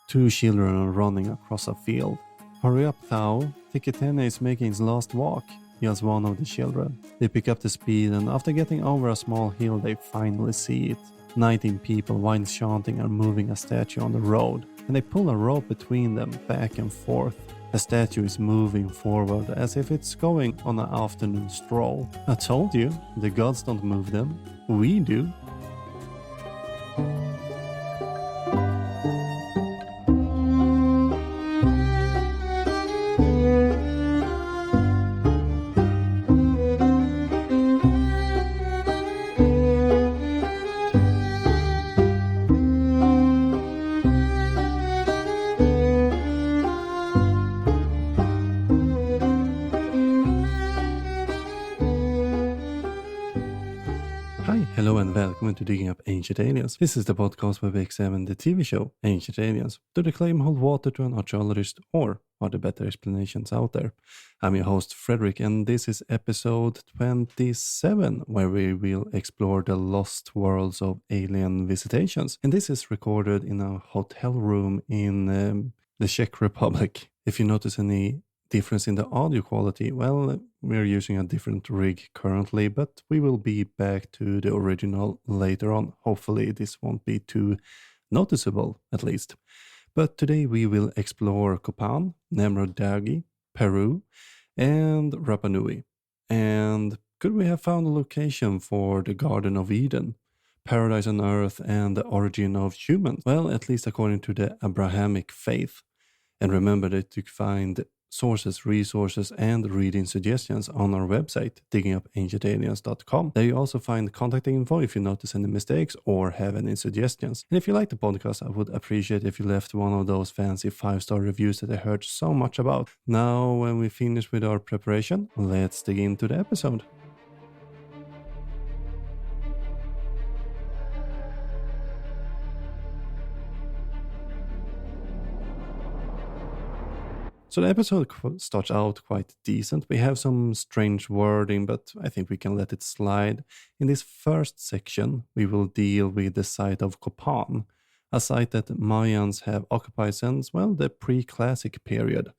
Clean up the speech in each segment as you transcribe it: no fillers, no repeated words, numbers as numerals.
Two children are running across a field. "Hurry up, Thao. Tikitene is making his last walk," yells one of the children. They pick up the speed, and after getting over a small hill they finally see it. 19 people, while chanting, are moving a statue on the road, and they pull a rope between them back and forth. The statue is moving forward as if it's going on an afternoon stroll. "I told you, the gods don't move them. We do." Hello and welcome to Digging Up Ancient Aliens. This is the podcast where we examine the TV show Ancient Aliens. Do the claim hold water to an archaeologist, or are there better explanations out there? I'm your host Fredrik, and this is episode 27, where we will explore the lost worlds of alien visitations. And this is recorded in a hotel room in the Czech Republic. If you notice any difference in the audio quality, well, we're using a different rig currently, but we will be back to the original later on. Hopefully this won't be too noticeable, at least. But today we will explore Copán, Nemrud Dagi, Peru, and Rappa Nui. And could we have found a location for the Garden of Eden, paradise on earth, and the origin of humans? Well, at least according to the Abrahamic faith. And remember that you can find sources, resources, and reading suggestions on our website, diggingupancientaliens.com. There you also find contact info if you notice any mistakes or have any suggestions. And if you like the podcast, I would appreciate if you left one of those fancy 5-star reviews that I heard so much about. Now, when we finish with our preparation, let's dig into the episode. So the episode starts out quite decent. We have some strange wording, but I think we can let it slide. In this first section, we will deal with the site of Copán, a site that Mayans have occupied since, well, the pre-classic period.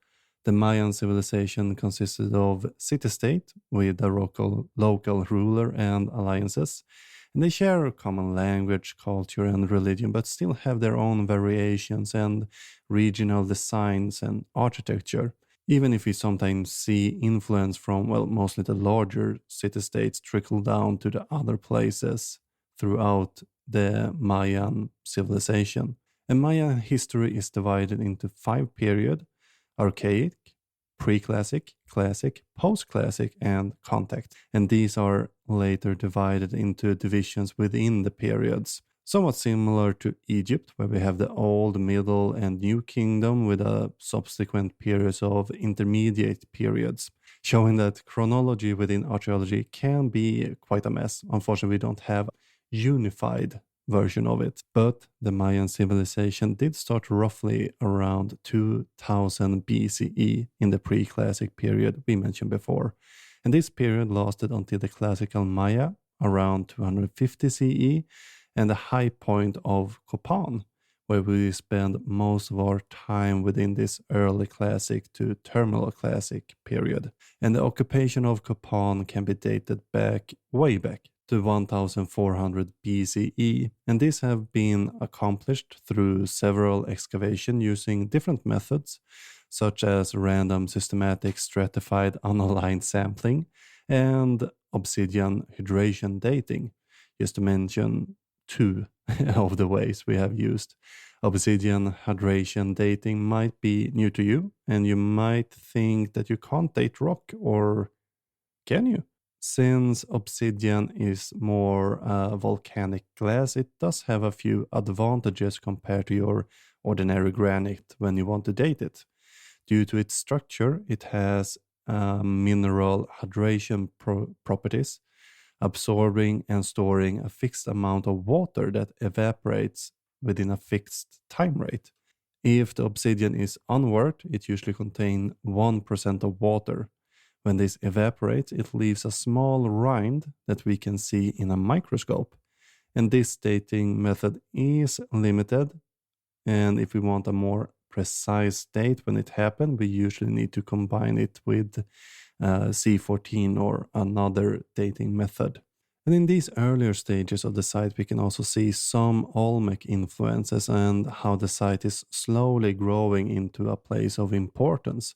The Mayan civilization consisted of city-state with a local ruler and alliances. And they share a common language, culture, and religion, but still have their own variations and regional designs and architecture. Even if we sometimes see influence from, well, mostly the larger city-states trickle down to the other places throughout the Mayan civilization. And Mayan history is divided into 5 periods: archaic, pre-classic, classic, post-classic, and contact. And these are later divided into divisions within the periods. Somewhat similar to Egypt, where we have the Old, Middle, and New Kingdom with a subsequent periods of intermediate periods, showing that chronology within archaeology can be quite a mess. Unfortunately, we don't have a unified version of it. But the Mayan civilization did start roughly around 2000 BCE in the pre-classic period we mentioned before. And this period lasted until the classical Maya around 250 CE and the high point of Copán, where we spend most of our time within this early classic to terminal classic period. And the occupation of Copán can be dated way back to 1400 BCE, and these have been accomplished through several excavations using different methods, such as random, systematic, stratified, unaligned sampling, and obsidian hydration dating, just to mention 2 of the ways we have used. Obsidian hydration dating might be new to you, and you might think that you can't date rock, or can you? Since obsidian is more volcanic glass, it does have a few advantages compared to your ordinary granite when you want to date it. Due to its structure, it has mineral hydration properties, absorbing and storing a fixed amount of water that evaporates within a fixed time rate. If the obsidian is unworked, it usually contains 1% of water. When this evaporates, it leaves a small rind that we can see in a microscope. And this dating method is limited And if we want a more precise date when it happened, we usually need to combine it with C14 or another dating method. And in these earlier stages of the site, we can also see some Olmec influences and how the site is slowly growing into a place of importance.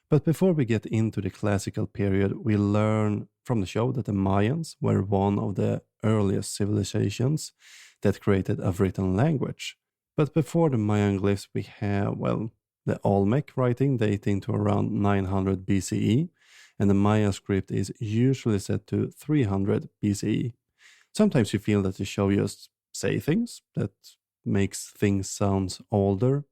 But before we get into the classical period, we learn from the show that the Mayans were one of the earliest civilizations that created a written language. But before the Mayan glyphs, we have, well, the Olmec writing dating to around 900 BCE, and the Maya script is usually set to 300 BCE. Sometimes you feel that the show just say things that makes things sound older.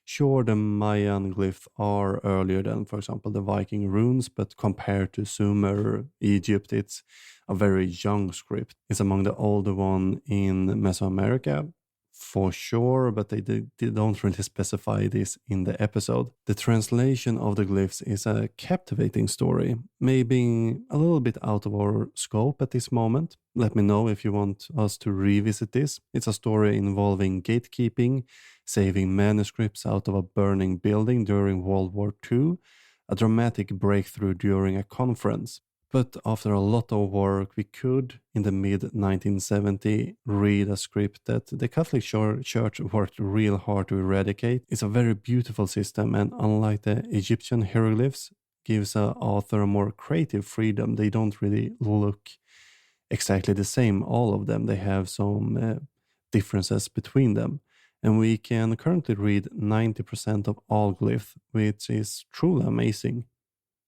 Sure, the Mayan glyphs are earlier than, for example, the Viking runes, but compared to Sumer, Egypt, it's a very young script. It's among the older one in Mesoamerica, for sure, but they don't really specify this in the episode. The translation of the glyphs is a captivating story, maybe a little bit out of our scope at this moment. Let me know if you want us to revisit this. It's a story involving gatekeeping, saving manuscripts out of a burning building during World War II, a dramatic breakthrough during a conference. But after a lot of work, we could, in the mid-1970s, read a script that the Catholic Church worked real hard to eradicate. It's a very beautiful system, and unlike the Egyptian hieroglyphs, gives the author a more creative freedom. They don't really look exactly the same, all of them. They have some differences between them. And we can currently read 90% of all glyphs, which is truly amazing.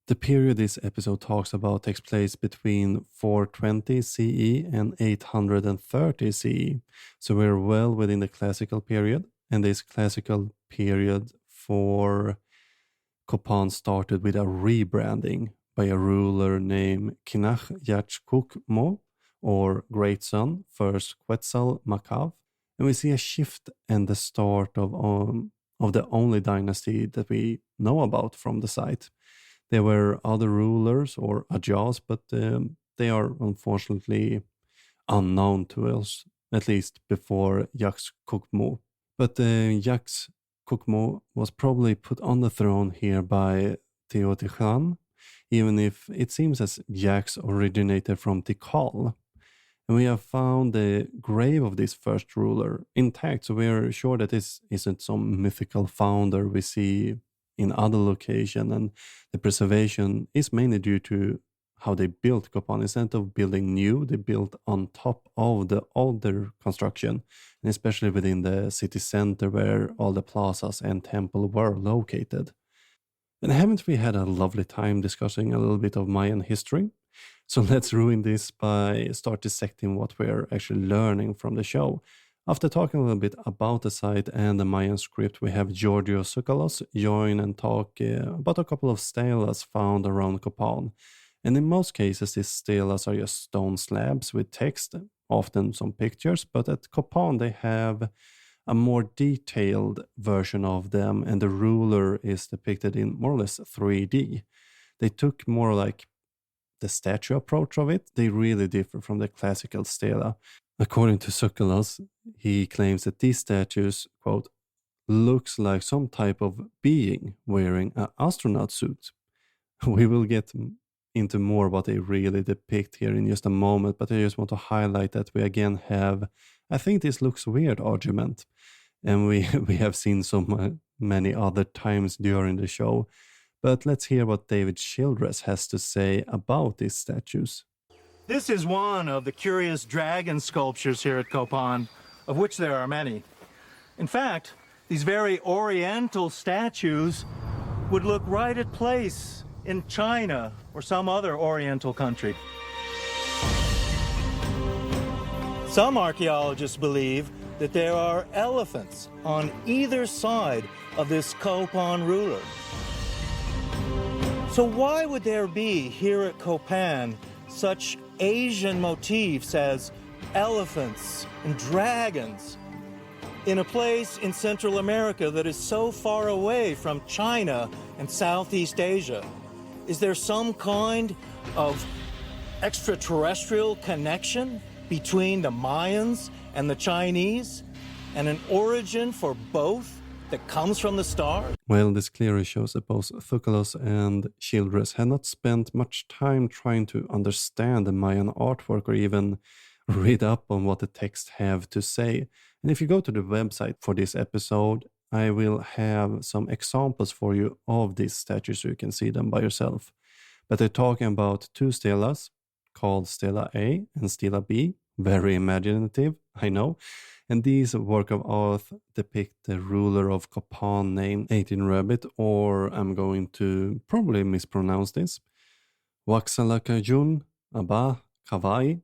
The period this episode talks about takes place between 420 CE and 830 CE, so we're well within the classical period, and this classical period for Copán started with a rebranding by a ruler named Kinach Yachkukmo, or Great Son, first Quetzal Macav, and we see a shift and the start of the only dynasty that we know about from the site. There were other rulers or Ajas, but they are unfortunately unknown to us, at least before Yaxkukmo. But Yaxkukmo was probably put on the throne here by Teotihuacan, even if it seems as Yax originated from Tikal. And we have found the grave of this first ruler intact, so we are sure that this isn't some mythical founder we see in other locations, and the preservation is mainly due to how they built Copán. Instead of building new, they built on top of the older construction, and especially within the city center where all the plazas and temple were located. And haven't we had a lovely time discussing a little bit of Mayan history? So let's ruin this by start dissecting what we're actually learning from the show. After talking a little bit about the site and the Mayan script, we have Giorgio Soukalos join and talk about a couple of stelas found around Copán. And in most cases, these stelas are just stone slabs with text, often some pictures, but at Copán they have a more detailed version of them, and the ruler is depicted in more or less 3D. They took more like the statue approach of it. They really differ from the classical stela. According to Soukalos, he claims that these statues, quote, looks like some type of being wearing an astronaut suit. We will get into more what they really depict here in just a moment, but I just want to highlight that we again have, I think this looks weird argument, and we have seen so many other times during the show. But let's hear what David Childress has to say about these statues. This is one of the curious dragon sculptures here at Copán, of which there are many. In fact, these very oriental statues would look right at place in China or some other oriental country. Some archaeologists believe that there are elephants on either side of this Copán ruler. So why would there be here at Copán such Asian motifs as elephants and dragons in a place in Central America that is so far away from China and Southeast Asia? Is there some kind of extraterrestrial connection between the Mayans and the Chinese? and an origin for both that comes from the stars? Well, this clearly shows that both Thucydides and Childress had not spent much time trying to understand the Mayan artwork or even read up on what the texts have to say. And if you go to the website for this episode, I will have some examples for you of these statues so you can see them by yourself. But they're talking about two stelas called Stela A and Stela B. Very imaginative, I know. And these work of art depict the ruler of Copán named 18 Rabbit, or I'm going to probably mispronounce this. Waxalakajun Abba Kawai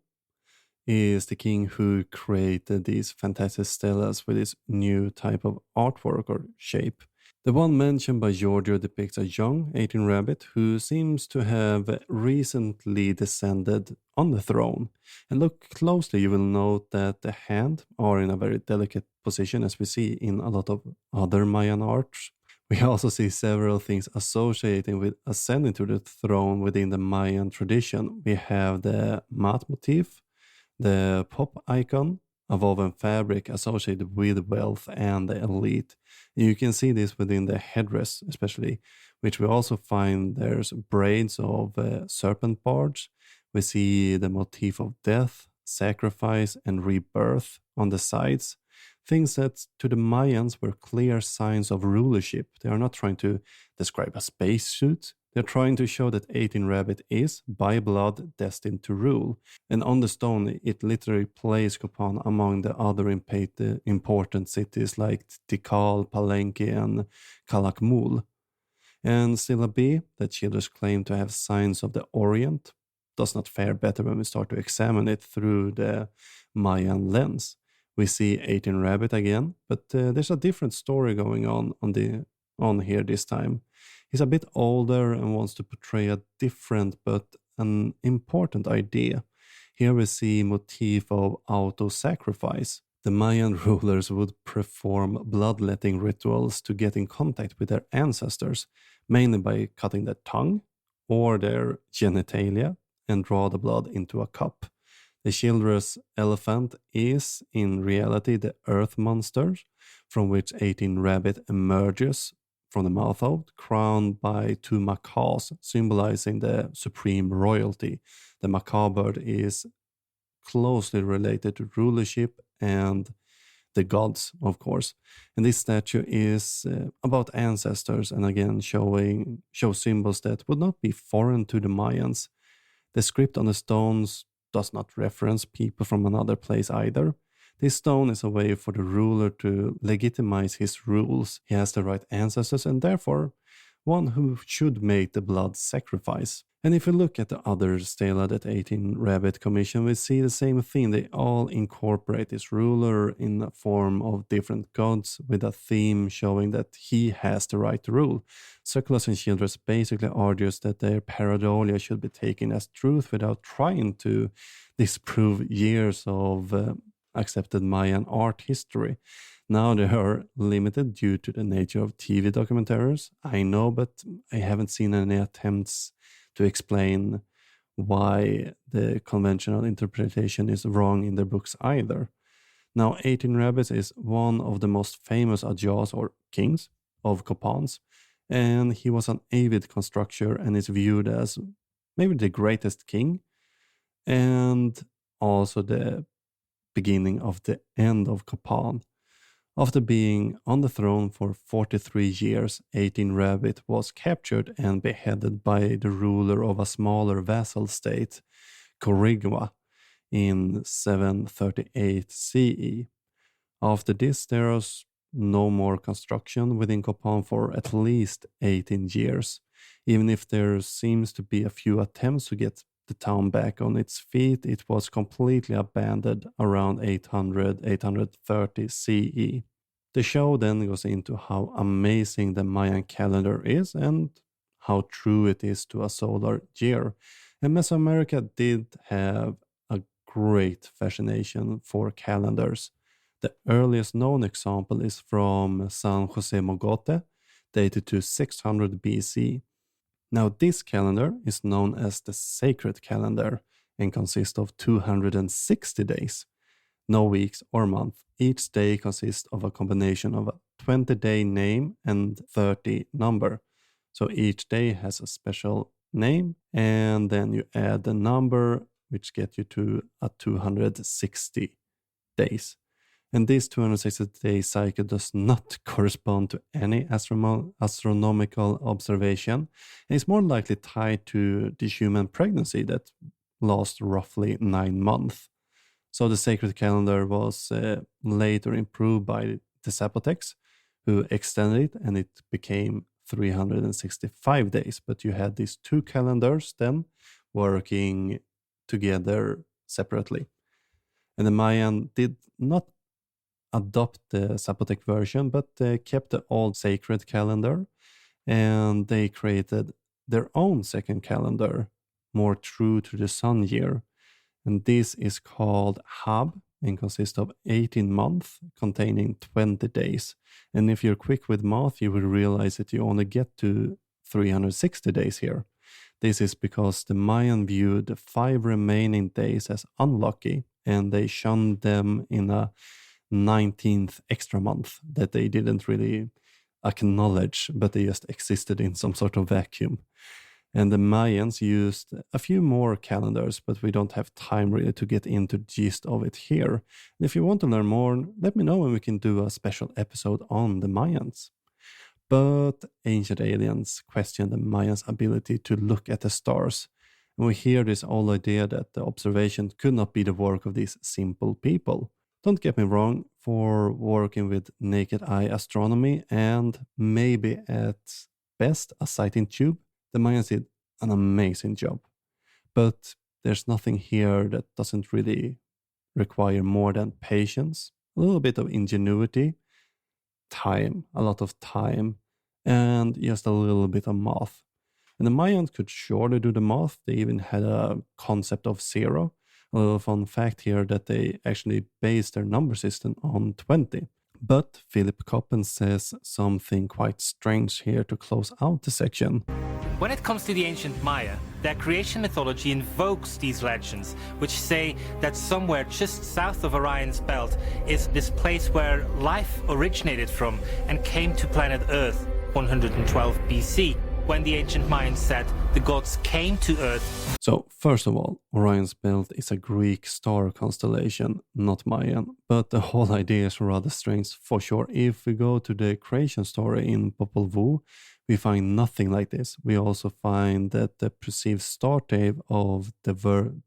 is the king who created these fantastic stelas with this new type of artwork or shape. The one mentioned by Giorgio depicts a young 18 Rabbit who seems to have recently descended on the throne. And look closely, you will note that the hands are in a very delicate position, as we see in a lot of other Mayan arts. We also see several things associating with ascending to the throne within the Mayan tradition. We have the mat motif, the pop icon, a woven fabric associated with wealth and the elite. And you can see this within the headdress especially, which we also find there's braids of serpent bards. We see the motif of death, sacrifice, and rebirth on the sides. Things that to the Mayans were clear signs of rulership. They are not trying to describe a spacesuit. They're trying to show that 18 Rabbit is, by blood, destined to rule. And on the stone, it literally places Copán among the other important cities like Tikal, Palenque, and Calakmul. And Stela B, that Childress claim to have signs of the Orient, does not fare better when we start to examine it through the Mayan lens. We see 18 Rabbit again, but there's a different story going on here this time. He's a bit older and wants to portray a different but an important idea. Here we see motif of auto-sacrifice. The Mayan rulers would perform bloodletting rituals to get in contact with their ancestors, mainly by cutting their tongue or their genitalia and draw the blood into a cup. The Childress elephant is, in reality, the earth monster from which 18 Rabbit emerges from the mouth out, crowned by two macaws, symbolizing the supreme royalty. The macaw bird is closely related to rulership and the gods, of course. And this statue is about ancestors and again shows symbols that would not be foreign to the Mayans. The script on the stones does not reference people from another place either. This stone is a way for the ruler to legitimize his rules. He has the right ancestors and therefore one who should make the blood sacrifice. And if we look at the other stela that 18 Rabbit commissioned, we see the same thing. They all incorporate this ruler in a form of different gods with a theme showing that he has the right to rule. Thucydides and Childress basically argues that their pareidolia should be taken as truth without trying to disprove years of accepted Mayan art history. Now they are limited due to the nature of TV documentaries, I know, but I haven't seen any attempts to explain why the conventional interpretation is wrong in their books either. Now, 18 Rabbits is one of the most famous Ajas or kings of Copans, and he was an avid constructor and is viewed as maybe the greatest king and also the beginning of the end of Copán. After being on the throne for 43 years, 18 Rabbit was captured and beheaded by the ruler of a smaller vassal state, Corigua, in 738 CE. After this, there was no more construction within Copán for at least 18 years, even if there seems to be a few attempts to get the town back on its feet. It was completely abandoned around 830 CE. The show then goes into how amazing the Mayan calendar is and how true it is to a solar year. And Mesoamerica did have a great fascination for calendars. The earliest known example is from San Jose Mogote, dated to 600 BC. Now, this calendar is known as the sacred calendar and consists of 260 days. no weeks or month. Each day consists of a combination of a 20-day name and 30 number. So each day has a special name, and then you add the number, which get you to a 260 days. And this 260-day cycle does not correspond to any astronomical observation. And it's more likely tied to the human pregnancy that lasts roughly 9 months. So the sacred calendar was later improved by the Zapotecs, who extended it, and it became 365 days. But you had these two calendars then working together separately. And the Mayan did not adopt the Zapotec version, but they kept the old sacred calendar, and they created their own second calendar, more true to the sun year. And this is called Hab and consists of 18 months containing 20 days. And if you're quick with math, you will realize that you only get to 360 days here. This is because the Mayan viewed the 5 remaining days as unlucky, and they shunned them in a 19th extra month that they didn't really acknowledge, but they just existed in some sort of vacuum. And the Mayans used a few more calendars, but we don't have time really to get into the gist of it here. And if you want to learn more, let me know and we can do a special episode on the Mayans. But ancient aliens question the Mayans' ability to look at the stars. And we hear this old idea that the observation could not be the work of these simple people. Don't get me wrong, for working with naked eye astronomy and maybe at best a sighting tube, the Mayans did an amazing job. But there's nothing here that doesn't really require more than patience, a little bit of ingenuity, time, a lot of time, and just a little bit of math. And the Mayans could surely do the math. They even had a concept of zero. A little fun fact here that they actually based their number system on 20. But Philip Copán says something quite strange here to close out the section. When it comes to the ancient Maya, their creation mythology invokes these legends, which say that somewhere just south of Orion's belt is this place where life originated from and came to planet Earth, 112 BC, when the ancient Mayans said the gods came to Earth. So, first of all, Orion's belt is a Greek star constellation, not Mayan, but the whole idea is rather strange for sure. If we go to the creation story in Popol Vuh, we find nothing like this. We also find that the perceived start date of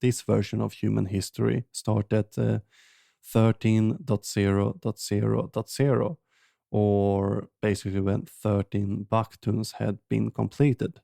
this version of human history start at 13.0.0.0, or basically when 13 Baktuns had been completed.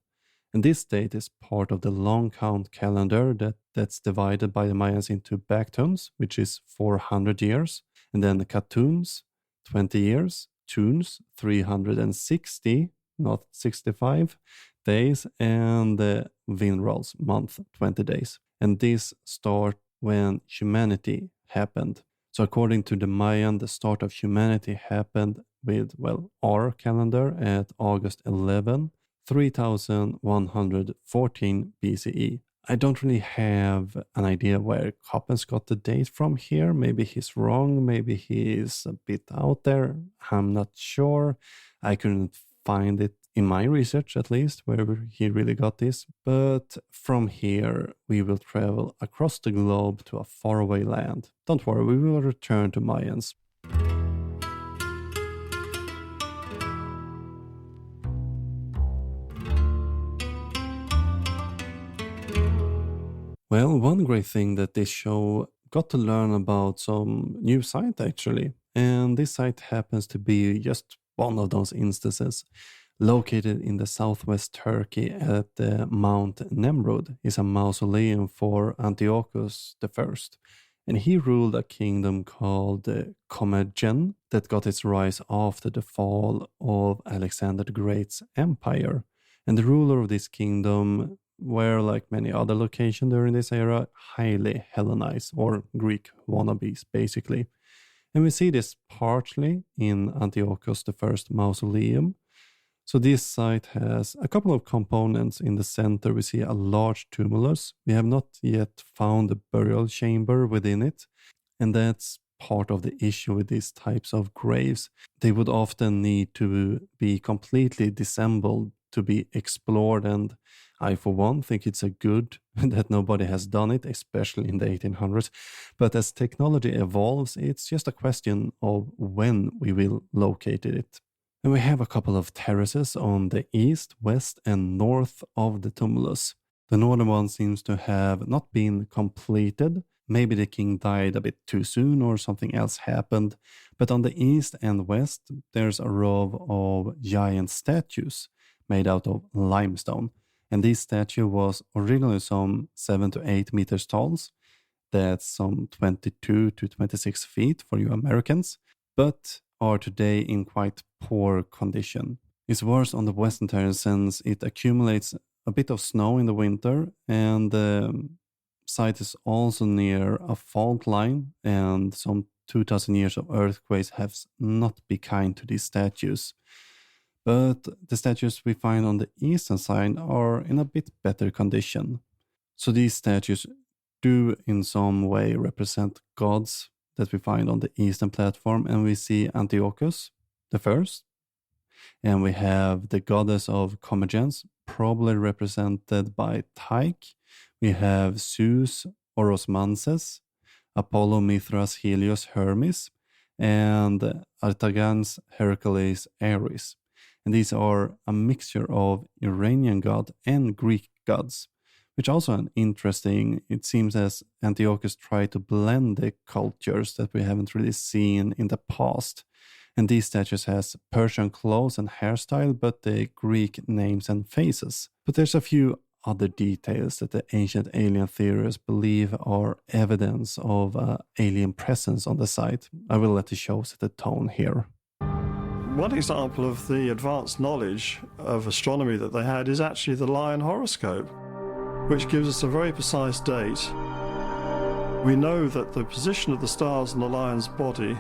And this date is part of the long count calendar that's divided by the Mayans into Baktuns, which is 400 years, and then the Katuns, 20 years, Tuns, 360, not 65 days, and the Vinrals month, 20 days. And this start when humanity happened. So according to the Mayan, the start of humanity happened with, well, our calendar at August 11, 3114 BCE. I don't really have an idea where Copán's got the date from here. Maybe he's wrong, maybe he's a bit out there. I'm not sure. I couldn't find it in my research, at least, where he really got this. But from here, we will travel across the globe to a faraway land. Don't worry, we will return to Mayans. Well, one great thing that this show got to learn about some new site, actually. And this site happens to be just one of those instances. Located in the southwest Turkey at Mount Nemrud is a mausoleum for Antiochus I. And he ruled a kingdom called Commagene that got its rise after the fall of Alexander the Great's empire. And the ruler of this kingdom were, like many other locations during this era, highly Hellenized, or Greek wannabes, basically. And we see this partly in Antiochus I mausoleum. So this site has a couple of components. In the center, we see a large tumulus. We have not yet found the burial chamber within it. And that's part of the issue with these types of graves. They would often need to be completely disassembled to be explored, and I, for one, think it's a good that nobody has done it, especially in the 1800s. But as technology evolves, it's just a question of when we will locate it. And we have a couple of terraces on the east, west, and north of the tumulus. The northern one seems to have not been completed. Maybe the king died a bit too soon or something else happened. But on the east and west, there's a row of giant statues made out of limestone. And this statue was originally some 7 to 8 meters tall. That's some 22 to 26 feet for you Americans, but are today in quite poor condition. It's worse on the western terrace since it accumulates a bit of snow in the winter, and the site is also near a fault line, and some 2,000 years of earthquakes have not been kind to these statues. But the statues we find on the eastern side are in a bit better condition. So these statues do in some way represent gods that we find on the eastern platform, and we see Antiochus the first, and we have the goddess of commerce, probably represented by Tyche. We have Zeus, Orosmances, Apollo, Mithras, Helios, Hermes, and Artagan's Hercules, Ares. And these are a mixture of Iranian god and Greek gods, which also an interesting, it seems as Antiochus tried to blend the cultures that we haven't really seen in the past. And these statues has Persian clothes and hairstyle, but the Greek names and faces. But there's a few other details that the ancient alien theorists believe are evidence of alien presence on the site. I will let the show set the tone here. One example of the advanced knowledge of astronomy that they had is actually the lion horoscope, which gives us a very precise date. We know that the position of the stars in the lion's body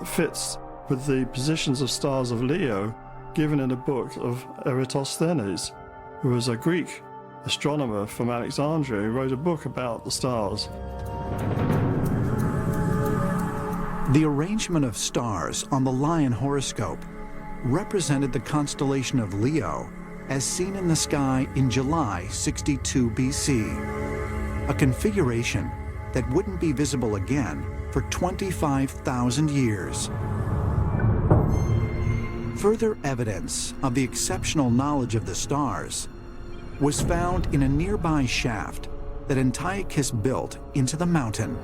fits with the positions of stars of Leo given in a book of Eratosthenes, who was a Greek astronomer from Alexandria who wrote a book about the stars. The arrangement of stars on the lion horoscope represented the constellation of Leo as seen in the sky in July 62 BC, a configuration that wouldn't be visible again for 25,000 years. Further evidence of the exceptional knowledge of the stars was found in a nearby shaft that Antiochus built into the mountain.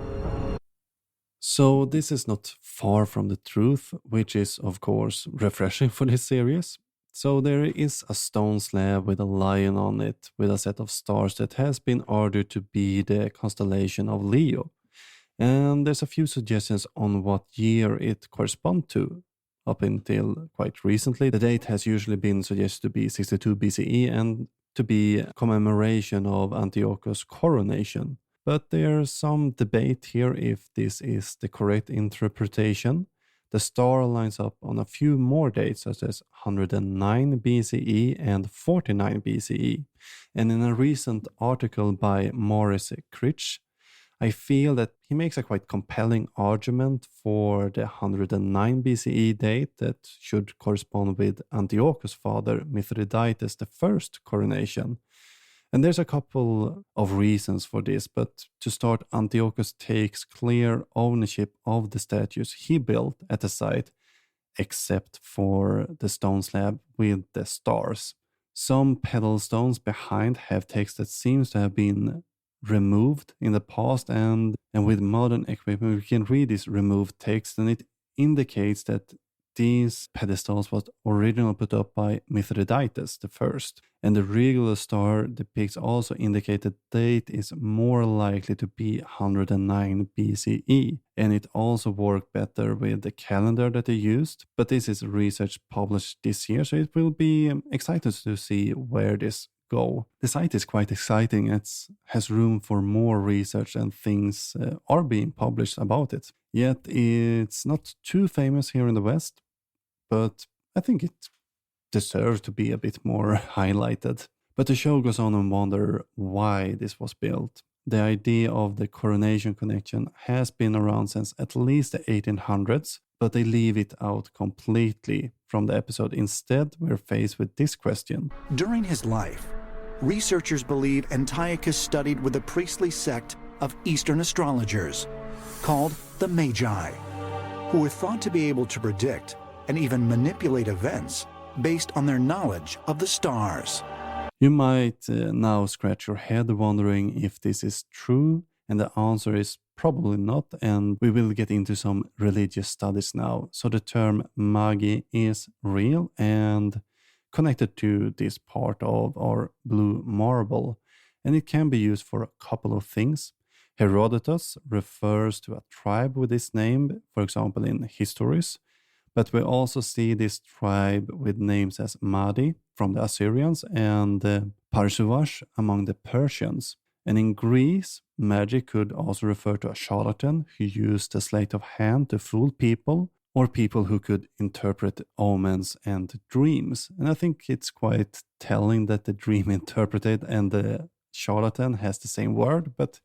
So this is not far from the truth, which is of course refreshing for this series. So there is a stone slab with a lion on it with a set of stars that has been ordered to be the constellation of Leo. And there's a few suggestions on what year it corresponds to. Up until quite recently, the date has usually been suggested to be 62 BCE and to be a commemoration of Antiochus' coronation. But there's some debate here if this is the correct interpretation. The star lines up on a few more dates, such as 109 BCE and 49 BCE. And in a recent article by Maurice Critch, I feel that he makes a quite compelling argument for the 109 BCE date that should correspond with Antiochus' father Mithridates I's coronation. And there's a couple of reasons for this, but to start, Antiochus takes clear ownership of the statues he built at the site, except for the stone slab with the stars. Some pedal stones behind have text that seems to have been removed in the past, and with modern equipment we can read this removed text, and it indicates that these pedestals was originally put up by Mithridates I, and the regular star depicts also indicate the date is more likely to be 109 BCE, and it also worked better with the calendar that they used. But this is research published this year, so it will be exciting to see where this go. The site is quite exciting. It has room for more research, and things are being published about it. Yet it's not too famous here in the West, but I think it deserves to be a bit more highlighted. But the show goes on and wonder why this was built. the idea of the coronation connection has been around since at least the 1800s, but they leave it out completely from the episode. Instead, we're faced with this question. During his life, researchers believe Antiochus studied with a priestly sect of Eastern astrologers called the Magi, who were thought to be able to predict and even manipulate events based on their knowledge of the stars. You might now scratch your head wondering if this is true, and the answer is probably not, and we will get into some religious studies now. So the term Magi is real and connected to this part of our blue marble, and it can be used for a couple of things. Herodotus refers to a tribe with this name, for example in Histories, but we also see this tribe with names as Mahdi from the Assyrians and Parsuvash among the Persians. And in Greece, magic could also refer to a charlatan who used a sleight of hand to fool people, or people who could interpret omens and dreams. And I think it's quite telling that the dream interpreted and the charlatan has the same word, but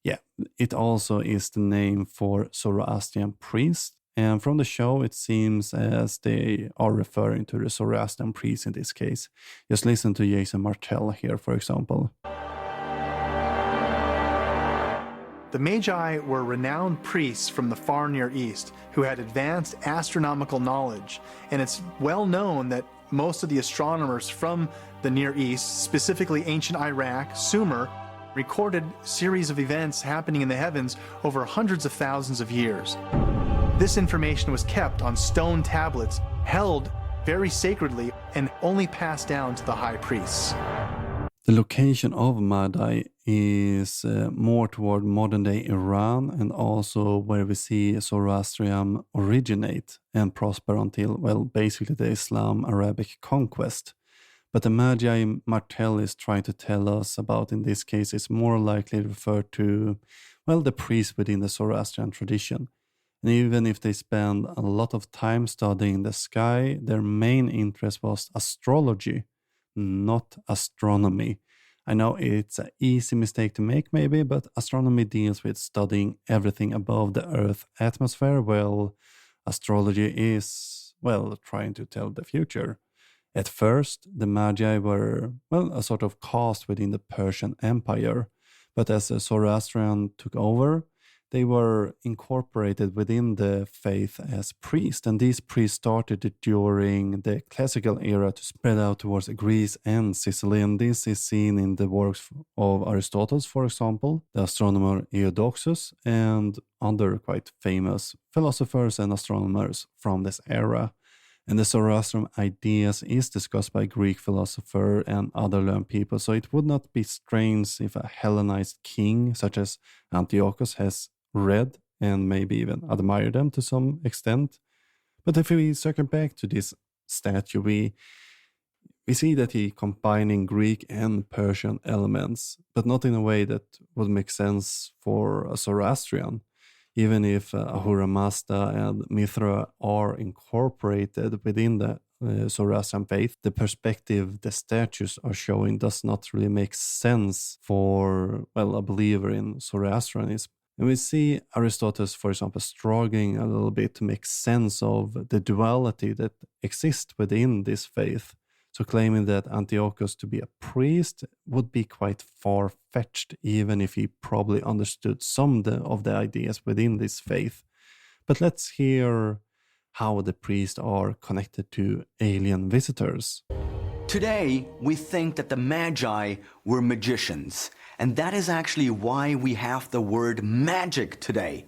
yeah, it also is the name for Zoroastrian priests. And from the show, it seems as they are referring to the Zoroastrian priests in this case. Just listen to Jason Martell here, for example. The Magi were renowned priests from the far Near East who had advanced astronomical knowledge, and it's well known that most of the astronomers from the Near East, specifically ancient Iraq, Sumer, recorded series of events happening in the heavens over hundreds of thousands of years. This information was kept on stone tablets, held very sacredly, and only passed down to the high priests. The location of Madai is more toward modern-day Iran, and also where we see Zoroastrianism originate and prosper until, well, basically the Islam-Arabic conquest. But the Magi Martell is trying to tell us about in this case is more likely referred to, well, the priests within the Zoroastrian tradition. And even if they spend a lot of time studying the sky, their main interest was astrology, not astronomy. I know it's an easy mistake to make maybe, but astronomy deals with studying everything above the Earth's atmosphere, while astrology is, well, trying to tell the future. At first, the Magi were, well, a sort of caste within the Persian Empire, but as Zoroastrian took over, they were incorporated within the faith as priests, and these priests started during the classical era to spread out towards Greece and Sicily, and this is seen in the works of Aristotle, for example, the astronomer Eudoxus, and other quite famous philosophers and astronomers from this era. And the Zoroastrian ideas is discussed by Greek philosopher and other learned people, so it would not be strange if a Hellenized king such as Antiochus has read and maybe even admired them to some extent. But if we circle back to this statue, we see that he combining Greek and Persian elements, but not in a way that would make sense for a Zoroastrian. Even if Ahura Mazda and Mithra are incorporated within the Zoroastrian faith, the perspective the statues are showing does not really make sense for, well, a believer in Zoroastrianism. And we see Aristotle, for example, struggling a little bit to make sense of the duality that exists within this faith. So claiming that Antiochus to be a priest would be quite far-fetched, even if he probably understood some of the ideas within this faith. But let's hear how the priests are connected to alien visitors. Today, we think that the Magi were magicians, and that is actually why we have the word magic today.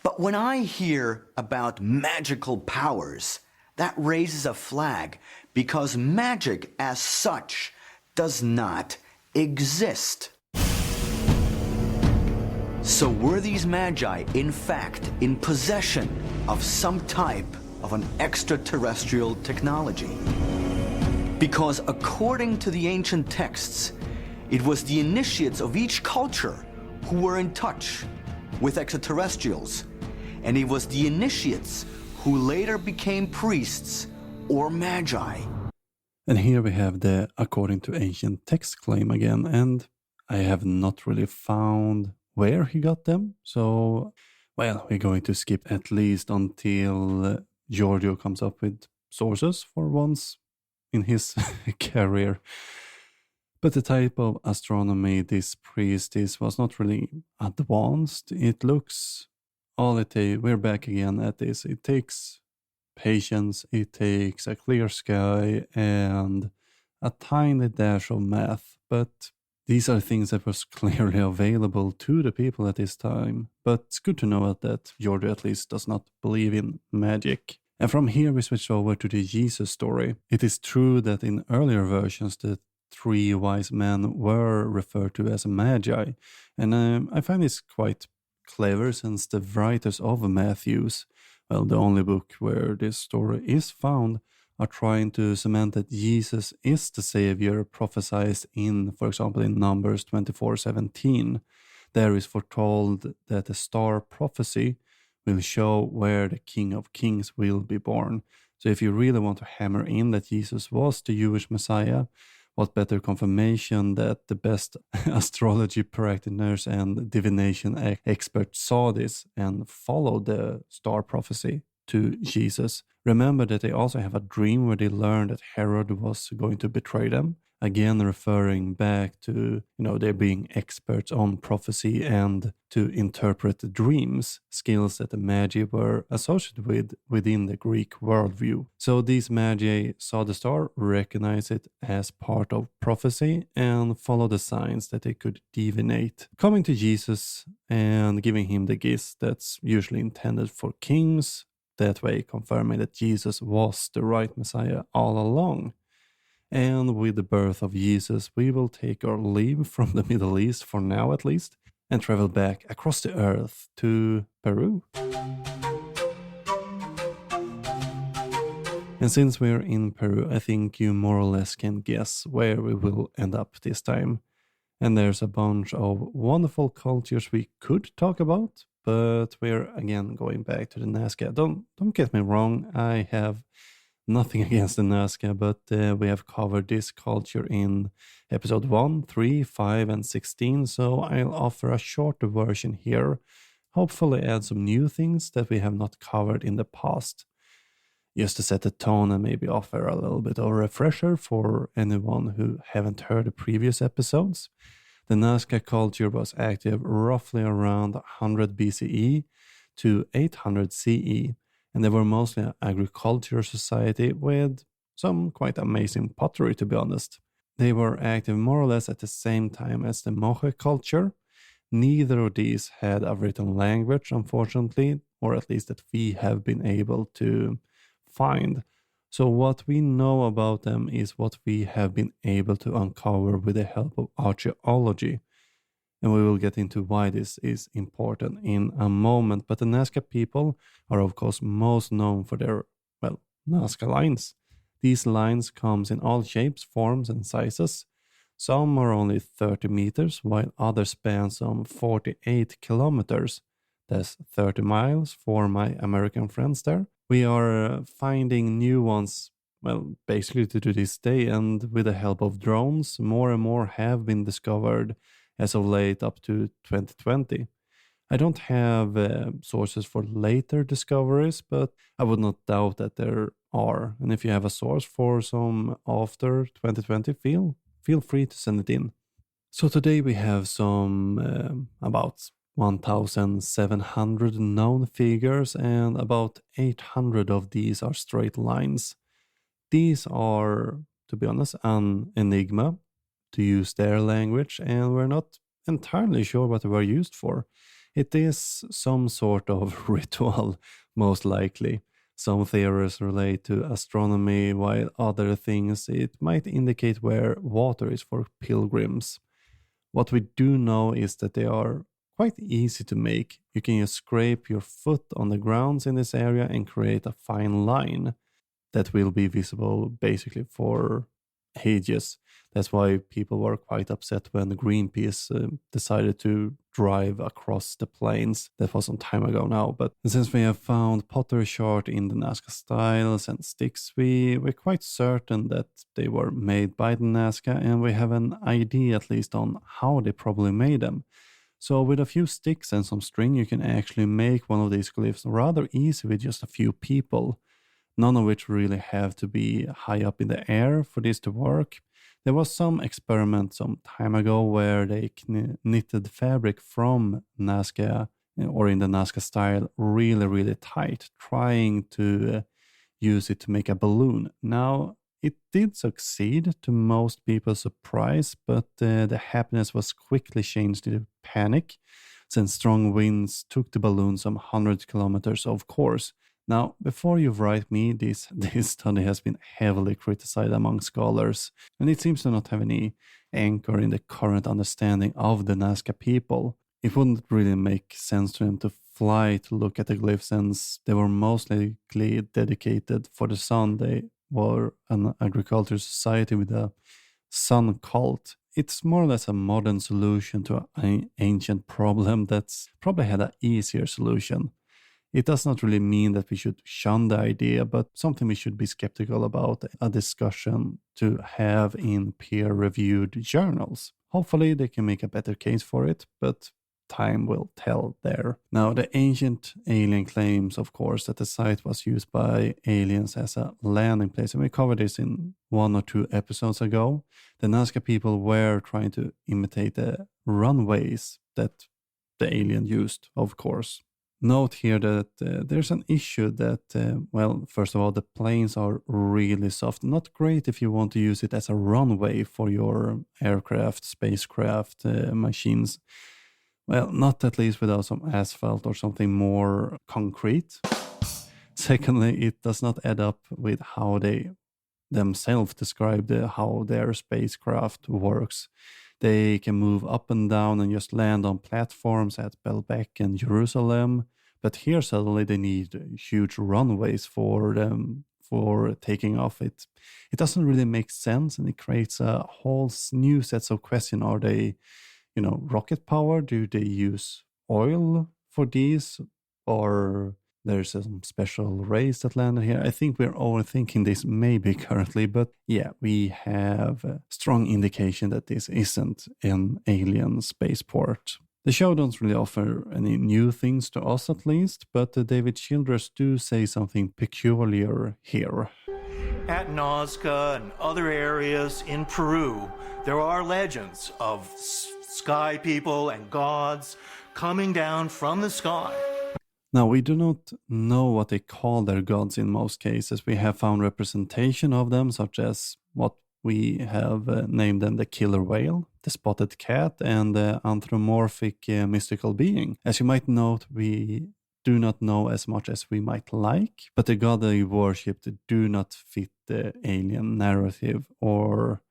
But when I hear about magical powers, that raises a flag, because magic as such does not exist. So were these Magi, in fact, in possession of some type of an extraterrestrial technology? Because according to the ancient texts, it was the initiates of each culture who were in touch with extraterrestrials, and it was the initiates who later became priests or Magi. And here we have the according to ancient text claim again, and I have not really found where he got them. So, well, we're going to skip at least until Giorgio comes up with sources for once in his career. But the type of astronomy this priest is was not really advanced. It looks, we're back again at this. It takes patience, it takes a clear sky and a tiny dash of math. But these are things that was clearly available to the people at this time. But it's good to know that Giorgio at least does not believe in magic. And from here we switch over to the Jesus story. It is true that in earlier versions the 3 wise men were referred to as magi. And I find this quite clever since the writers of Matthew's, well, the only book where this story is found, are trying to cement that Jesus is the Savior prophesied in, for example, in Numbers 24:17. There is foretold that the star prophecy will show where the King of Kings will be born. So if you really want to hammer in that Jesus was the Jewish Messiah, what better confirmation that the best astrology practitioners and divination experts saw this and followed the star prophecy to Jesus. Remember that they also have a dream where they learned that Herod was going to betray them. Again, referring back to, they're being experts on prophecy and to interpret dreams, skills that the Magi were associated with within the Greek worldview. So these Magi saw the star, recognized it as part of prophecy, and followed the signs that they could divinate. Coming to Jesus and giving him the gifts that's usually intended for kings, that way confirming that Jesus was the right Messiah all along. And with the birth of Jesus, we will take our leave from the Middle East, for now at least, and travel back across the earth to Peru. And since we're in Peru, I think you more or less can guess where we will end up this time. And there's a bunch of wonderful cultures we could talk about, but we're again going back to the Nazca. Don't get me wrong, I have nothing against the Nazca, but we have covered this culture in episode 1, 3, 5, and 16, so I'll offer a shorter version here, hopefully add some new things that we have not covered in the past, just to set the tone and maybe offer a little bit of a refresher for anyone who haven't heard the previous episodes. The Nazca culture was active roughly around 100 BCE to 800 CE, and they were mostly an agricultural society with some quite amazing pottery, to be honest. They were active more or less at the same time as the Moai culture. Neither of these had a written language, unfortunately, or at least that we have been able to find. So what we know about them is what we have been able to uncover with the help of archaeology. And we will get into why this is important in a moment. But the Nazca people are of course most known for their, Nazca lines. These lines comes in all shapes, forms and sizes. Some are only 30 meters, while others span some 48 kilometers. That's 30 miles for my American friends there. We are finding new ones, basically to this day, and with the help of drones, more and more have been discovered as of late up to 2020. I don't have sources for later discoveries, but I would not doubt that there are. And if you have a source for some after 2020, feel free to send it in. So today we have some about 1,700 known figures, and about 800 of these are straight lines. These are, to be honest, an enigma, to use their language, and we're not entirely sure what they were used for. It is some sort of ritual, most likely. Some theories relate to astronomy, while other things it might indicate where water is for pilgrims. What we do know is that they are quite easy to make. You can just scrape your foot on the grounds in this area and create a fine line that will be visible basically for ages. That's why people were quite upset when Greenpeace decided to drive across the plains. That was some time ago now. But since we have found pottery shard in the Nazca styles and sticks, we're quite certain that they were made by the Nazca, and we have an idea at least on how they probably made them. So with a few sticks and some string, you can actually make one of these glyphs rather easy with just a few people. None of which really have to be high up in the air for this to work. There was some experiment some time ago where they knitted fabric from Nazca, or in the Nazca style, really, really tight, trying to use it to make a balloon. Now, it did succeed to most people's surprise, but the happiness was quickly changed into panic, since strong winds took the balloon some 100 kilometers off course. Now, before you write me, this study has been heavily criticized among scholars, and it seems to not have any anchor in the current understanding of the Nazca people. It wouldn't really make sense to them to fly to look at the glyphs, since they were mostly dedicated for the sun. They were an agricultural society with a sun cult. It's more or less a modern solution to an ancient problem that's probably had an easier solution. It does not really mean that we should shun the idea, but something we should be skeptical about, a discussion to have in peer-reviewed journals. Hopefully they can make a better case for it, but time will tell there. Now, the ancient alien claims, of course, that the site was used by aliens as a landing place, and we covered this in 1 or 2 episodes ago. The Nazca people were trying to imitate the runways that the alien used, of course. Note here that there's an issue that, well, first of all, the planes are really soft. Not great if you want to use it as a runway for your aircraft, spacecraft, machines. Well, not at least without some asphalt or something more concrete. Secondly, it does not add up with how they themselves describe how their spacecraft works. They can move up and down and just land on platforms at Baalbek and Jerusalem. But here suddenly they need huge runways for them for taking off. It doesn't really make sense, and it creates a whole new sets of questions. Are they, rocket power? Do they use oil for these? Or there's some special rays that landed here. I think we're overthinking this maybe currently, but yeah, we have a strong indication that this isn't an alien spaceport. The show don't really offer any new things to us at least, but David Childress do say something peculiar here. At Nazca and other areas in Peru, there are legends of sky people and gods coming down from the sky. Now, we do not know what they call their gods in most cases. We have found representation of them, such as what we have named them the killer whale, the spotted cat, and the anthropomorphic mystical being. As you might note, we do not know as much as we might like, but the god they worshipped do not fit the alien narrative, or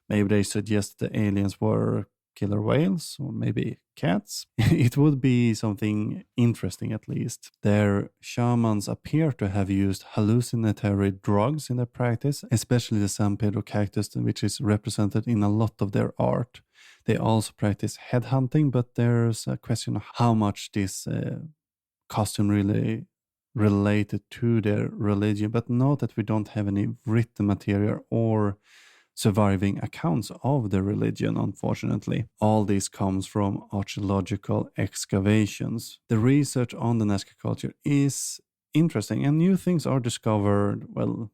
maybe they suggest the aliens were killer whales, or maybe cats. It would be something interesting at least. Their shamans appear to have used hallucinatory drugs in their practice, especially the San Pedro cactus, which is represented in a lot of their art. They also practice headhunting, but there's a question of how much this costume really related to their religion. But note that we don't have any written material or surviving accounts of the religion, unfortunately. All this comes from archaeological excavations. The research on the Nazca culture is interesting, and new things are discovered, well,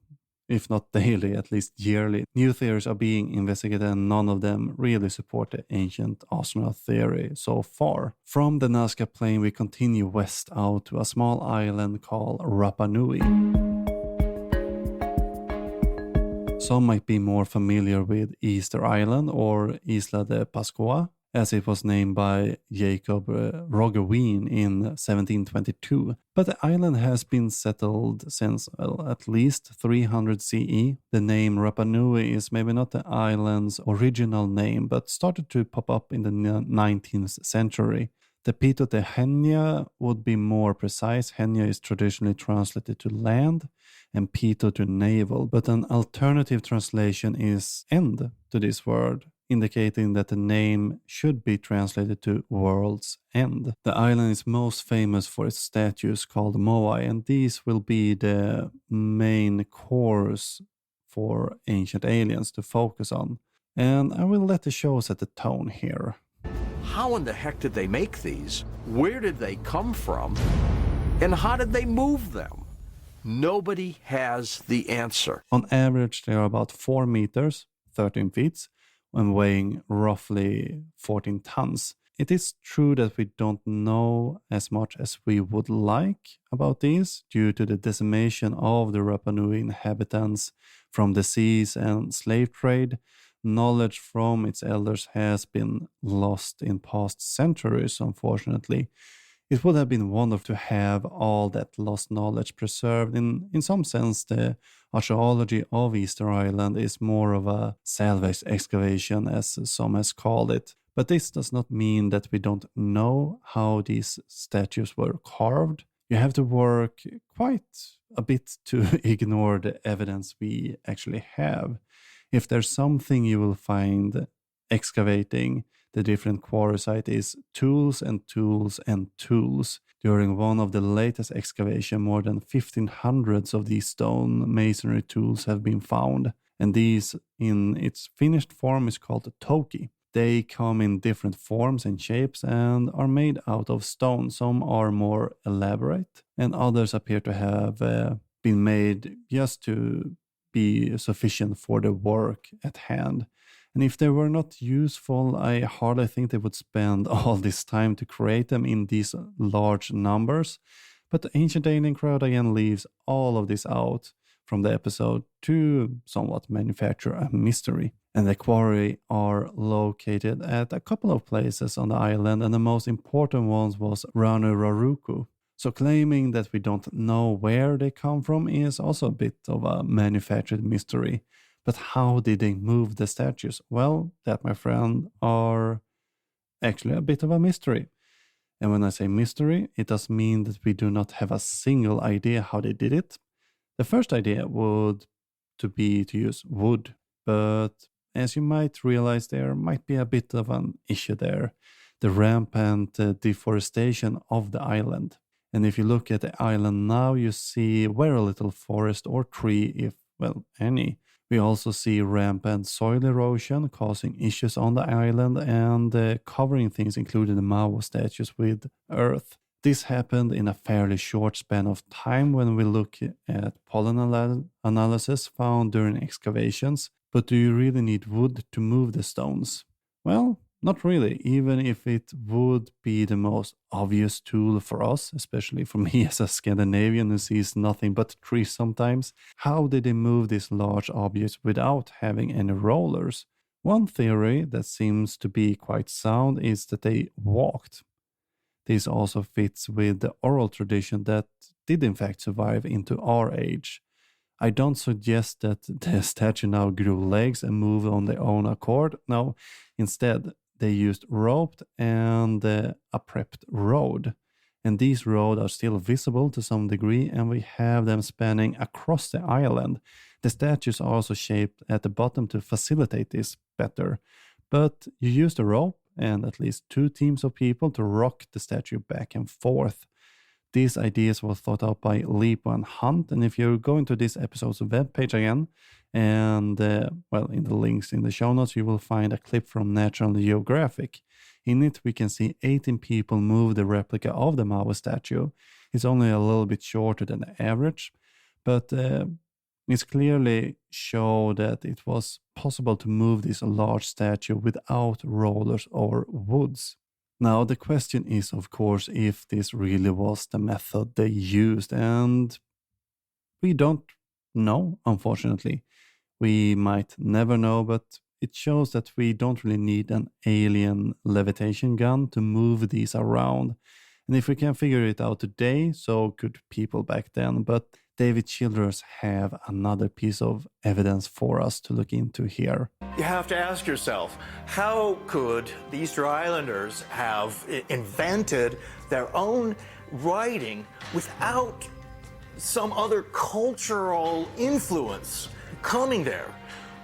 if not daily, at least yearly. New theories are being investigated, and none of them really support the ancient astronaut theory so far. From the Nazca plain, we continue west out to a small island called Rappa Nui. Some might be more familiar with Easter Island, or Isla de Pascua, as it was named by Jacob Roggeween in 1722. But the island has been settled since at least 300 CE. The name Rappa Nui is maybe not the island's original name, but started to pop up in the 19th century. The Pito de Henia would be more precise. Henia is traditionally translated to land and Pito to navel, but an alternative translation is end to this word, indicating that the name should be translated to world's end. The island is most famous for its statues called Moai, and these will be the main cores for Ancient Aliens to focus on. And I will let the show set the tone here. How in the heck did they make these? Where did they come from? And how did they move them? Nobody has the answer. On average, they are about 4 meters, 13 feet, and weighing roughly 14 tons. It is true that we don't know as much as we would like about these due to the decimation of the Rappa Nui inhabitants from disease and slave trade. Knowledge from its elders has been lost in past centuries, unfortunately. It would have been wonderful to have all that lost knowledge preserved. In some sense, the archaeology of Easter Island is more of a salvage excavation, as some has called it. But this does not mean that we don't know how these statues were carved. You have to work quite a bit to ignore the evidence we actually have. If there's something you will find excavating the different quarry site is tools and tools and tools. During one of the latest excavations, more than 1,500 of these stone masonry tools have been found, and these in its finished form is called a toki. They come in different forms and shapes and are made out of stone. Some are more elaborate and others appear to have been made just to be sufficient for the work at hand. And if they were not useful, I hardly think they would spend all this time to create them in these large numbers. But the Ancient Alien crowd again leaves all of this out from the episode to somewhat manufacture a mystery. And the quarry are located at a couple of places on the island, and the most important ones was Ranu Raruku. So claiming that we don't know where they come from is also a bit of a manufactured mystery. But how did they move the statues? Well, that, my friend, are actually a bit of a mystery. And when I say mystery, it does mean that we do not have a single idea how they did it. The first idea would be to use wood, but as you might realize, there might be a bit of an issue there. The rampant deforestation of the island. And if you look at the island now, you see very little forest or tree, if, well, any. We also see rampant soil erosion causing issues on the island and covering things, including the Mao statues, with earth. This happened in a fairly short span of time when we look at pollen analysis found during excavations. But do you really need wood to move the stones? Well, not really, even if it would be the most obvious tool for us, especially for me as a Scandinavian who sees nothing but trees sometimes. How did they move these large objects without having any rollers? One theory that seems to be quite sound is that they walked. This also fits with the oral tradition that did in fact survive into our age. I don't suggest that the statue now grew legs and moved on their own accord. No, instead, they used rope and a prepped road. And these roads are still visible to some degree, and we have them spanning across the island. The statues are also shaped at the bottom to facilitate this better. But you use the rope and at least 2 teams of people to rock the statue back and forth. These ideas were thought out by Lipo and Hunt, and if you go into this episode's webpage again, and in the links in the show notes, you will find a clip from National Geographic. In it, we can see 18 people move the replica of the Mao statue. It's only a little bit shorter than the average, but it's clearly show that it was possible to move this large statue without rollers or woods. Now, the question is, of course, if this really was the method they used, and we don't know, unfortunately. We might never know, but it shows that we don't really need an alien levitation gun to move these around. And if we can figure it out today, so could people back then. But David Childers have another piece of evidence for us to look into here. You have to ask yourself, how could the Easter Islanders have invented their own writing without some other cultural influence coming there?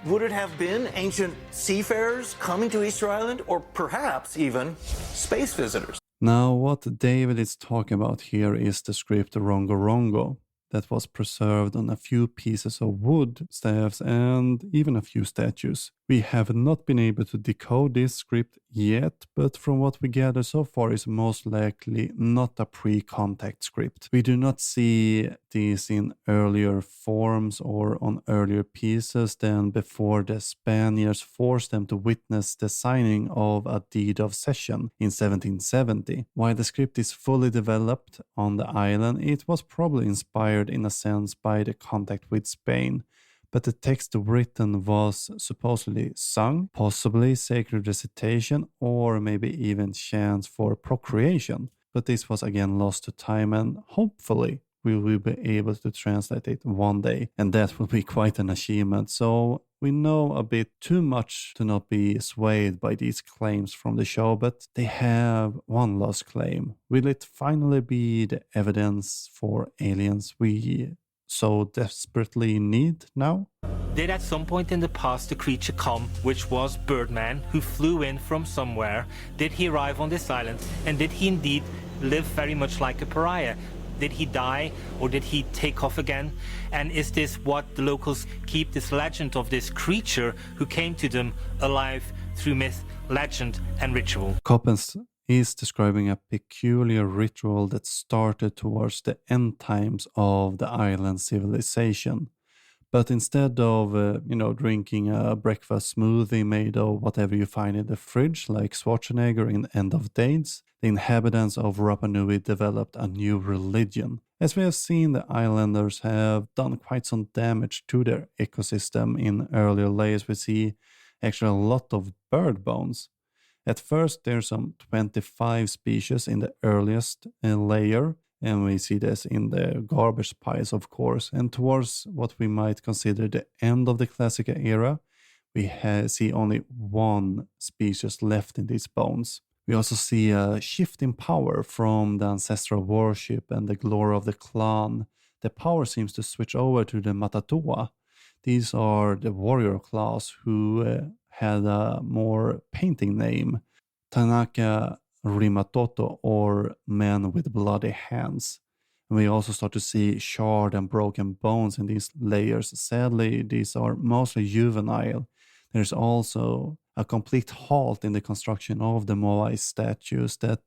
Would it have been ancient seafarers coming to Easter Island, or perhaps even space visitors? Now, what David is talking about here is the script Rongo Rongo that was preserved on a few pieces of wood, staffs, and even a few statues. We have not been able to decode this script yet, but from what we gather so far is most likely not a pre-contact script. We do not see these in earlier forms or on earlier pieces than before the Spaniards forced them to witness the signing of a deed of cession in 1770. While the script is fully developed on the island, it was probably inspired in a sense by the contact with Spain. But the text written was supposedly sung, possibly sacred recitation, or maybe even chants for procreation. But this was again lost to time, and hopefully we will be able to translate it one day, and that will be quite an achievement. So we know a bit too much to not be swayed by these claims from the show, but they have one last claim. Will it finally be the evidence for aliens we so desperately need now? Did at some point in the past the creature come, which was Birdman, who flew in from somewhere? Did he arrive on this island, and did he indeed live very much like a pariah? Did he die, or did he take off again? And is this what the locals keep this legend of this creature who came to them alive through myth, legend, and ritual? Copán is describing a peculiar ritual that started towards the end times of the island civilization. But instead of, drinking a breakfast smoothie made of whatever you find in the fridge, like Schwarzenegger in End of Days, the inhabitants of Rappa Nui developed a new religion. As we have seen, the islanders have done quite some damage to their ecosystem. In earlier layers, we see actually a lot of bird bones. At first, there's some 25 species in the earliest layer, and we see this in the garbage piles, of course. And towards what we might consider the end of the Classic era, we see only one species left in these bones. We also see a shift in power from the ancestral worship and the glory of the clan. The power seems to switch over to the Matatoa. These are the warrior class who had a more painting name, Tanaka Rimatoto, or men with bloody hands. And we also start to see charred and broken bones in these layers. Sadly, these are mostly juvenile. There's also a complete halt in the construction of the Moai statues that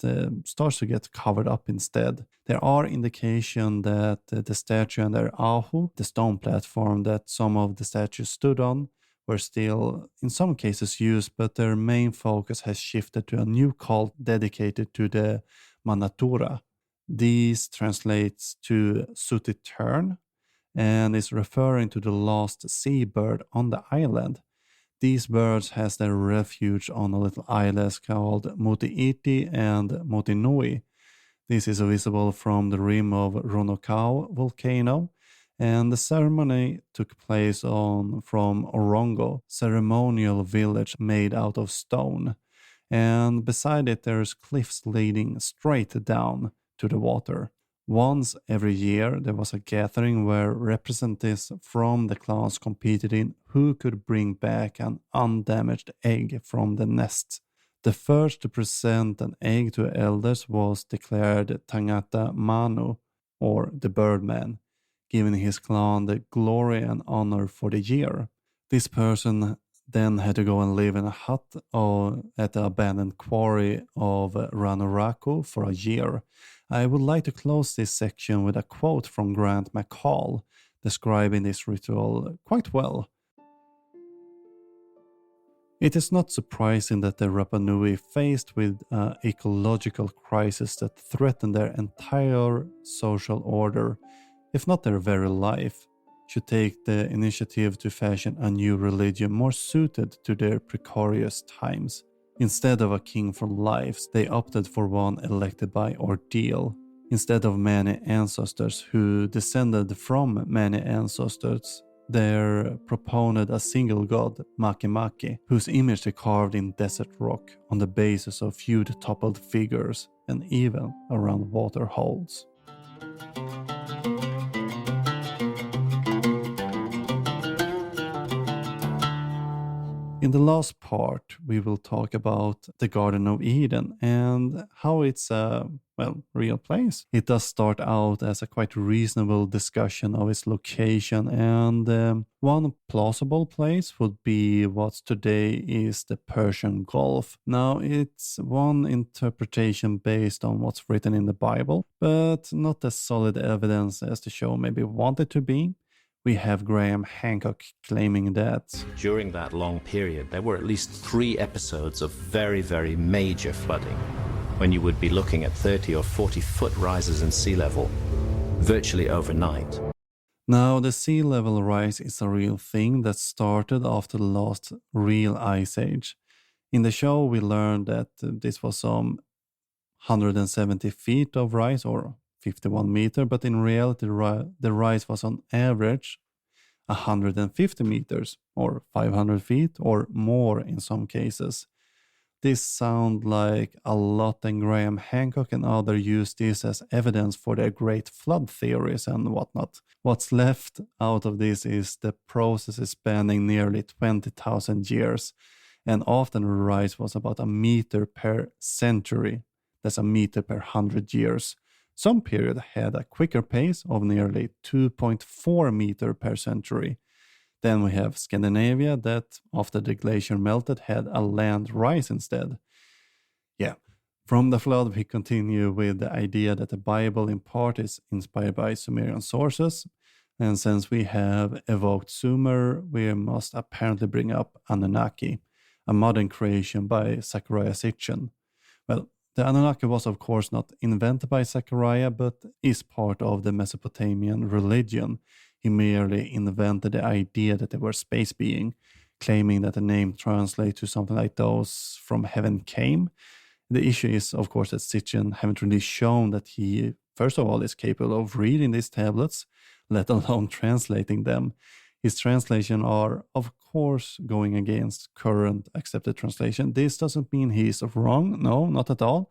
starts to get covered up instead. There are indications that the statue and their ahu, the stone platform that some of the statues stood on, were still in some cases used, but their main focus has shifted to a new cult dedicated to the manutara. This translates to sooty tern and is referring to the lost seabird on the island. These birds has their refuge on a little islet called Moti'iti and Motinui. This is visible from the rim of Ronokau volcano, and the ceremony took place from Orongo, ceremonial village made out of stone. And beside it there's cliffs leading straight down to the water. Once every year there was a gathering where representatives from the clans competed in who could bring back an undamaged egg from the nest. The first to present an egg to elders was declared Tangata Manu, or the Birdman, giving his clan the glory and honor for the year. This person then had to go and live in a hut at the abandoned quarry of Ranuraku for a year. I would like to close this section with a quote from Grant McCall, describing this ritual quite well. It is not surprising that the Rappa Nui, faced with an ecological crisis that threatened their entire social order, if not their very life, should take the initiative to fashion a new religion more suited to their precarious times. Instead of a king for life, they opted for one elected by ordeal. Instead of many ancestors who descended from many ancestors, there propounded a single god, Makemake, whose image they carved in desert rock on the basis of feud toppled figures and even around water holes. In the last part, we will talk about the Garden of Eden and how it's a, real place. It does start out as a quite reasonable discussion of its location, and one plausible place would be what today is the Persian Gulf. Now, it's one interpretation based on what's written in the Bible, but not as solid evidence as the show maybe wanted to be. We have Graham Hancock claiming that during that long period, there were at least 3 episodes of very, very major flooding, when you would be looking at 30 or 40 foot rises in sea level virtually overnight. Now, the sea level rise is a real thing that started after the last real ice age. In the show, we learned that this was some 170 feet of rise, or 51 meter, but in reality the rise was on average 150 meters or 500 feet or more in some cases. This sounds like a lot, and Graham Hancock and others use this as evidence for their great flood theories and whatnot. What's left out of this is the process is spanning nearly 20,000 years, and often the rise was about a meter per century. That's a meter per 100 years. Some period had a quicker pace of nearly 2.4 meter per century. Then we have Scandinavia that, after the glacier melted, had a land rise instead. Yeah, from the flood we continue with the idea that the Bible in part is inspired by Sumerian sources, and since we have evoked Sumer, we must apparently bring up Anunnaki, a modern creation by Zecharia Sitchin. Well, the Anunnaki was of course not invented by Zecharia, but is part of the Mesopotamian religion. He merely invented the idea that they were space being, claiming that the name translates to something like those from heaven came. The issue is, of course, that Sitchin haven't really shown that he, first of all, is capable of reading these tablets, let alone translating them. His translation are, of course, going against current accepted translation. This doesn't mean he's wrong, no, not at all.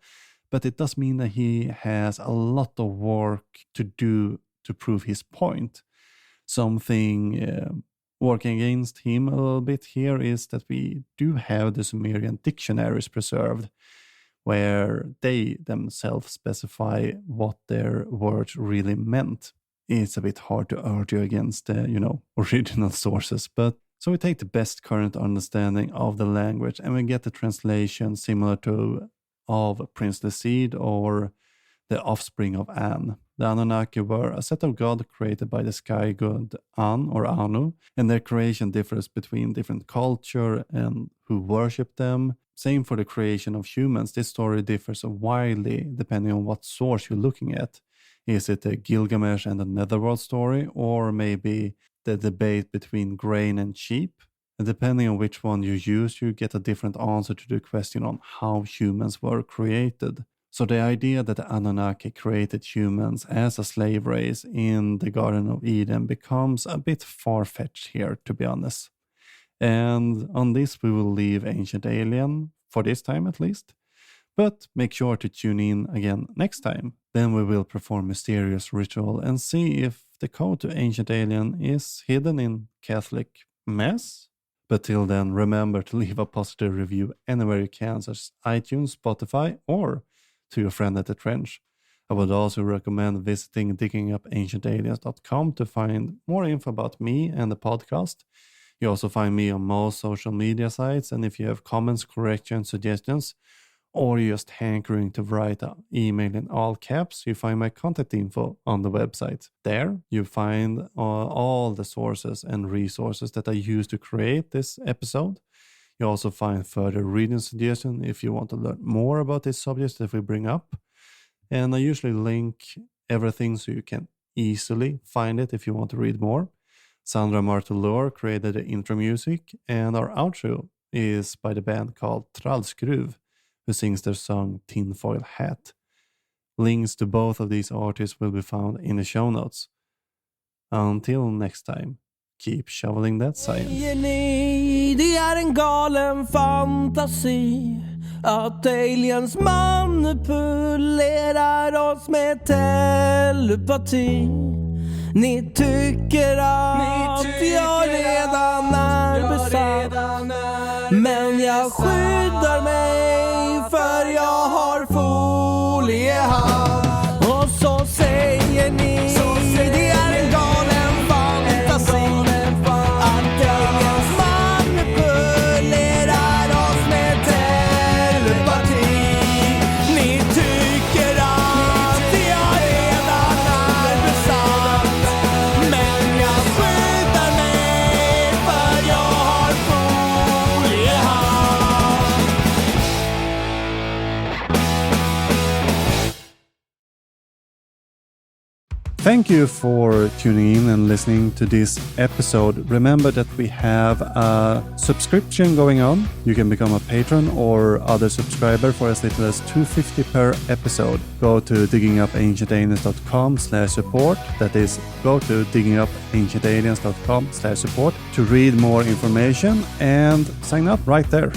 But it does mean that he has a lot of work to do to prove his point. Something working against him a little bit here is that we do have the Sumerian dictionaries preserved, where they themselves specify what their words really meant. It's a bit hard to argue against the, original sources, but so we take the best current understanding of the language and we get the translation similar to of princely seed or the offspring of An. The Anunnaki were a set of gods created by the sky god An or Anu, and their creation differs between different culture and who worship them. Same for the creation of humans. This story differs widely depending on what source you're looking at. Is it a Gilgamesh and the Netherworld story, or maybe the debate between grain and sheep? And depending on which one you use, you get a different answer to the question on how humans were created. So the idea that the Anunnaki created humans as a slave race in the Garden of Eden becomes a bit far-fetched here, to be honest. And on this we will leave Ancient Alien, for this time at least. But make sure to tune in again next time. Then we will perform mysterious ritual and see if the code to Ancient Alien is hidden in Catholic Mass. But till then, remember to leave a positive review anywhere you can, such as iTunes, Spotify, or to your friend at the trench. I would also recommend visiting diggingupancientaliens.com to find more info about me and the podcast. You also find me on most social media sites, and if you have comments, corrections, suggestions, or you're just hankering to write an email in all caps, you find my contact info on the website. There you find all the sources and resources that I used to create this episode. You also find further reading suggestions if you want to learn more about these subjects that we bring up. And I usually link everything so you can easily find it if you want to read more. Sandra Martelor created the intro music, and our outro is by the band called Trallskruv, who sings their song Tinfoil Hat. Links to both of these artists will be found in the show notes. Until next time, keep shoveling that science. Det är en galen fantasi att aliens manipulerar oss med telepati. Ni tycker att jag redan är besatt, men jag skyddar mig för jag har foliehatt. Och så säger ni det är en galen fantasi att aliens manipulerar oss med telepati. Ni tycker att jag redan är besatt, men jag skyddar mig för jag har foliehatt. Thank you for tuning in and listening to this episode. Remember that we have a subscription going on. You can become a patron or other subscriber for as little as $2.50 per episode. Go to diggingupancientaliens.com/support. That is, go to diggingupancientaliens.com/support to read more information and sign up right there.